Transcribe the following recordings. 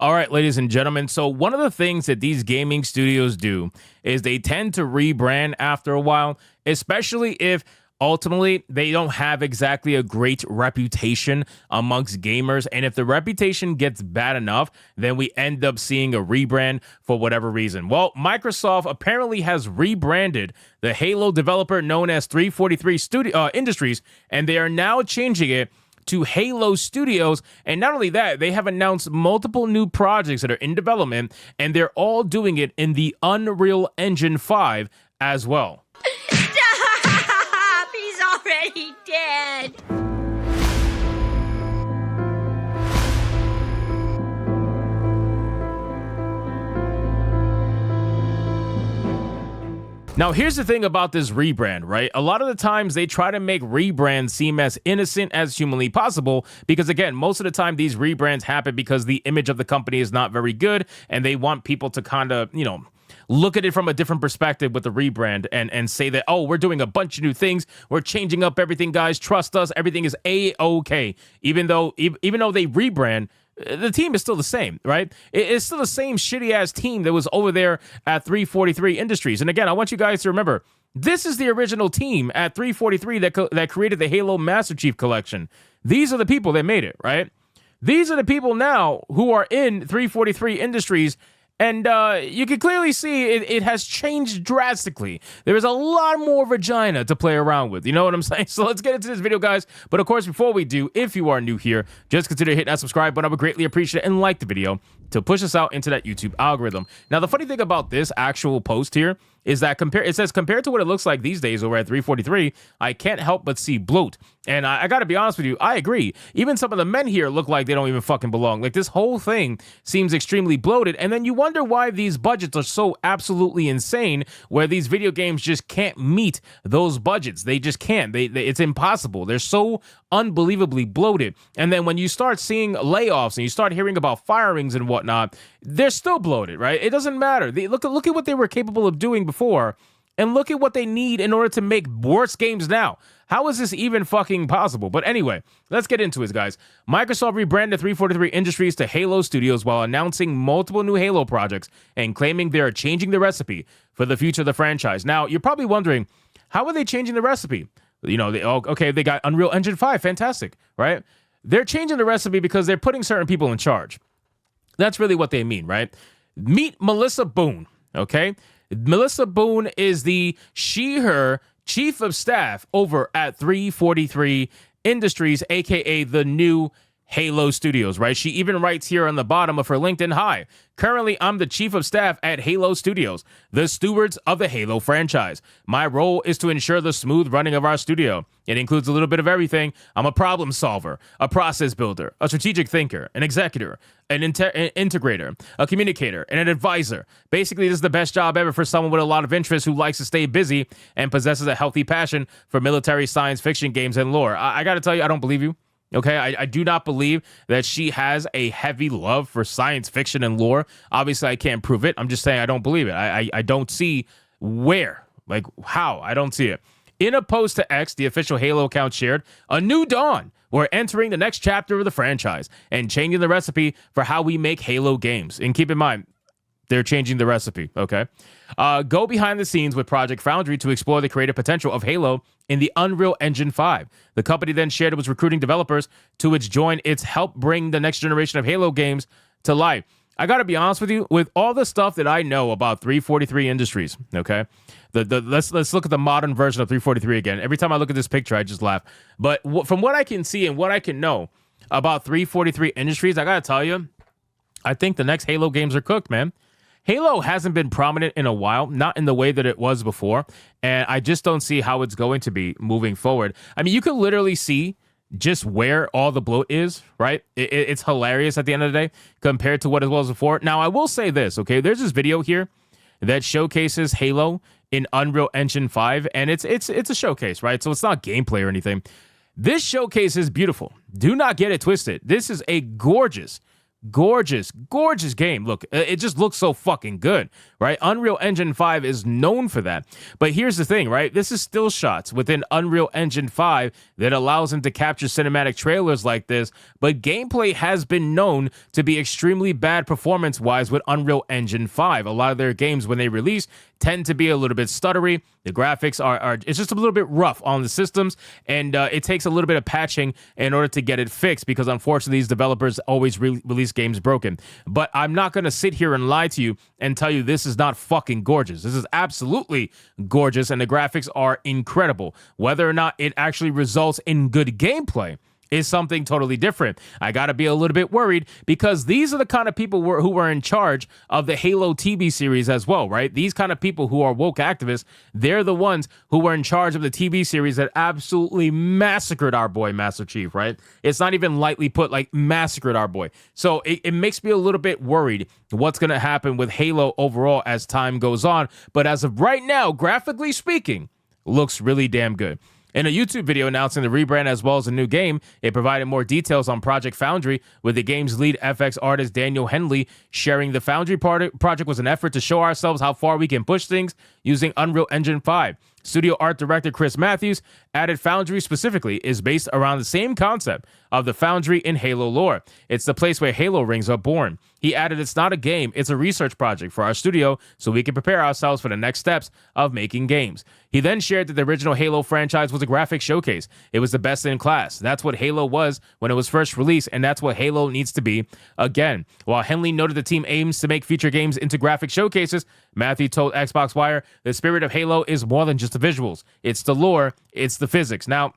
All right, ladies and gentlemen. So one of the things that these gaming studios do is they tend to rebrand after a while, especially if ultimately they don't have exactly a great reputation amongst gamers. And if the reputation gets bad enough, then we end up seeing a rebrand for whatever reason. Well, Microsoft apparently has rebranded the Halo developer known as 343 Industries, and they are now changing it to Halo Studios. And not only that, they have announced multiple new projects that are in development, and they're all doing it in the Unreal Engine 5 as well. Stop! He's already dead. Now, here's the thing about this rebrand, right? A lot of the times they try to make rebrands seem as innocent as humanly possible because, again, most of the time these rebrands happen because the image of the company is not very good and they want people to kind of, look at it from a different perspective with the rebrand and say that, oh, we're doing a bunch of new things. We're changing up everything, guys. Trust us. Everything is A-okay. Even though they rebrand, the team is still the same, right? It's still the same shitty-ass team that was over there at 343 Industries. And again, I want you guys to remember, this is the original team at 343 that created the Halo Master Chief Collection. These are the people that made it, right? These are the people now who are in 343 Industries. And you can clearly see it has changed drastically. There is a lot more vagina to play around with. You know what I'm saying? So let's get into this video, guys. But of course, before we do, if you are new here, just consider hitting that subscribe button. I would greatly appreciate it and like the video to push us out into that YouTube algorithm. Now, the funny thing about this actual post here is that it says compared to what it looks like these days over at 343, I can't help but see bloat. And I got to be honest with you, I agree. Even some of the men here look like they don't even fucking belong. Like, this whole thing seems extremely bloated. And then you wonder why these budgets are so absolutely insane, where these video games just can't meet those budgets. They just can't. It's impossible. They're so unbelievably bloated. And then when you start seeing layoffs and you start hearing about firings and whatnot, they're still bloated, right? It doesn't matter. Look at what they were capable of doing before, and look at what they need in order to make worse games now. How is this even fucking possible? But anyway, let's get into it, guys. Microsoft rebranded 343 Industries to Halo Studios while announcing multiple new Halo projects and claiming they are changing the recipe for the future of the franchise. Now, you're probably wondering, how are they changing the recipe? They got Unreal Engine 5, fantastic, right? They're changing the recipe because they're putting certain people in charge. That's really what they mean, right? Meet Melissa Boone, okay? Melissa Boone is her chief of staff over at 343 Industries, aka the new Halo Studios, right? She even writes here on the bottom of her LinkedIn, "Hi, currently I'm the chief of staff at Halo Studios, the stewards of the Halo franchise. My role is to ensure the smooth running of our studio. It includes a little bit of everything. I'm a problem solver, a process builder, a strategic thinker, an executor, an integrator, a communicator, and an advisor. Basically, this is the best job ever for someone with a lot of interest who likes to stay busy and possesses a healthy passion for military science fiction games and lore." I got to tell you, I don't believe you. Okay, I do not believe that she has a heavy love for science fiction and lore. Obviously, I can't prove it. I'm just saying I don't believe it. I don't see where, like how. I don't see it. In a post to X, the official Halo account shared, "A new dawn. We're entering the next chapter of the franchise and changing the recipe for how we make Halo games." And keep in mind, they're changing the recipe, okay? Go behind the scenes with Project Foundry to explore the creative potential of Halo in the Unreal Engine 5. The company then shared it was recruiting developers to join its help bring the next generation of Halo games to life. I got to be honest with you, with all the stuff that I know about 343 Industries, okay? Let's look at the modern version of 343 again. Every time I look at this picture, I just laugh. But from what I can see and what I can know about 343 Industries, I got to tell you, I think the next Halo games are cooked, man. Halo hasn't been prominent in a while, not in the way that it was before, and I just don't see how it's going to be moving forward. I mean, you can literally see just where all the bloat is, right? It's hilarious at the end of the day compared to what it was before. Now, I will say this, okay? There's this video here that showcases Halo in Unreal Engine 5, and it's a showcase, right? So it's not gameplay or anything. This showcase is beautiful. Do not get it twisted. This is a gorgeous Gorgeous, gorgeous game. Look, it just looks so fucking good, right? Unreal Engine 5 is known for that. But here's the thing, right? This is still shots within Unreal Engine 5 that allows them to capture cinematic trailers like this. But gameplay has been known to be extremely bad performance-wise with Unreal Engine 5. A lot of their games, when they release, tend to be a little bit stuttery. The graphics are it's just a little bit rough on the systems, and it takes a little bit of patching in order to get it fixed, because unfortunately these developers always release games broken. But I'm not going to sit here and lie to you and tell you this is not fucking gorgeous. This is absolutely gorgeous, and the graphics are incredible. Whether or not it actually results in good gameplay is something totally different. I got to be a little bit worried, because these are the kind of people who were in charge of the Halo TV series as well, right? These kind of people who are woke activists, they're the ones who were in charge of the TV series that absolutely massacred our boy Master Chief, right? It's not even lightly put, like massacred our boy. So it makes me a little bit worried what's going to happen with Halo overall as time goes on. But as of right now, graphically speaking, looks really damn good. In a YouTube video announcing the rebrand as well as a new game, it provided more details on Project Foundry, with the game's lead FX artist Daniel Henley sharing the Foundry project was an effort to show ourselves how far we can push things using Unreal Engine 5. Studio art director Chris Matthews added Foundry specifically is based around the same concept of the Foundry in Halo lore. It's the place where Halo rings are born. He added, it's not a game, it's a research project for our studio so we can prepare ourselves for the next steps of making games. He then shared that the original Halo franchise was a graphic showcase. It was the best in class. That's what Halo was when it was first released, and that's what Halo needs to be again. While Henley noted the team aims to make future games into graphic showcases, Matthew told Xbox Wire, the spirit of Halo is more than just the visuals. It's the lore, it's the physics. Now,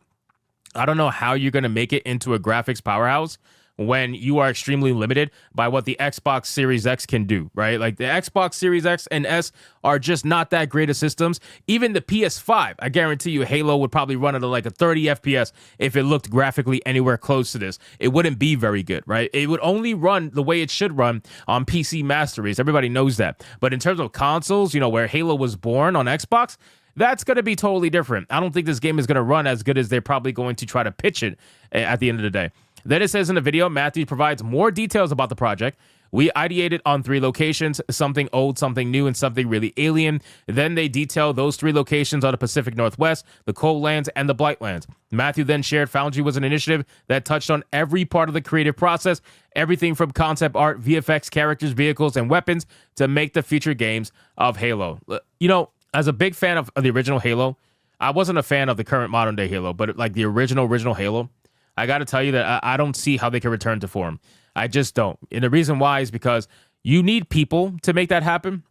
I don't know how you're going to make it into a graphics powerhouse when you are extremely limited by what the Xbox Series X can do, right? Like the Xbox Series X and S are just not that great of systems. Even the PS5, I guarantee you Halo would probably run at like a 30 FPS if it looked graphically anywhere close to this. It wouldn't be very good, right? It would only run the way it should run on PC Master Race. Everybody knows that. But in terms of consoles, you know, where Halo was born on Xbox, that's going to be totally different. I don't think this game is going to run as good as they're probably going to try to pitch it at the end of the day. Then it says in the video, Matthews provides more details about the project. We ideated on 3 locations, something old, something new, and something really alien. Then they detail those 3 locations on the Pacific Northwest, the Cold Lands, and the Blightlands. Matthew then shared Foundry was an initiative that touched on every part of the creative process, everything from concept art, VFX, characters, vehicles, and weapons to make the future games of Halo. You know, as a big fan of the original Halo, I wasn't a fan of the current modern day Halo, but like the original Halo, I got to tell you that I don't see how they can return to form. I just don't. And the reason why is because you need people to make that happen.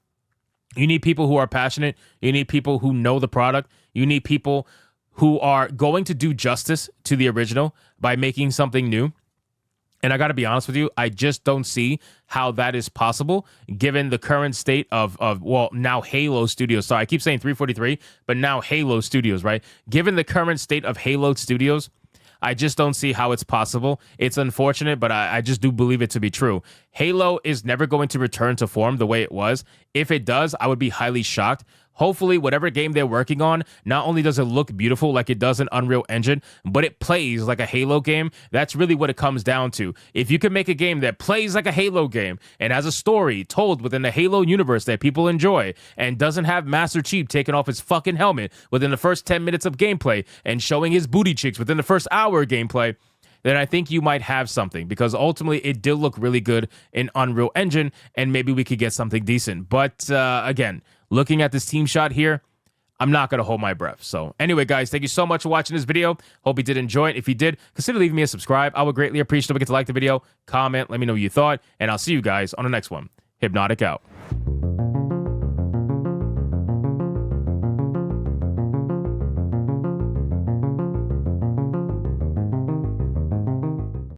You need people who are passionate. You need people who know the product. You need people who are going to do justice to the original by making something new. And I got to be honest with you, I just don't see how that is possible given the current state of well, now Halo Studios. Sorry, I keep saying 343, but now Halo Studios, right? Given the current state of Halo Studios, I just don't see how it's possible. It's unfortunate, but I just do believe it to be true. Halo is never going to return to form the way it was. If it does, I would be highly shocked. Hopefully, whatever game they're working on, not only does it look beautiful like it does in Unreal Engine, but it plays like a Halo game. That's really what it comes down to. If you can make a game that plays like a Halo game and has a story told within the Halo universe that people enjoy and doesn't have Master Chief taking off his fucking helmet within the first 10 minutes of gameplay and showing his booty cheeks within the first hour of gameplay, then I think you might have something, because ultimately it did look really good in Unreal Engine, and maybe we could get something decent. But again, looking at this team shot here, I'm not going to hold my breath. So anyway, guys, thank you so much for watching this video. Hope you did enjoy it. If you did, consider leaving me a subscribe. I would greatly appreciate it. Don't forget to like the video, comment, let me know what you thought, and I'll see you guys on the next one. Hypnotic out.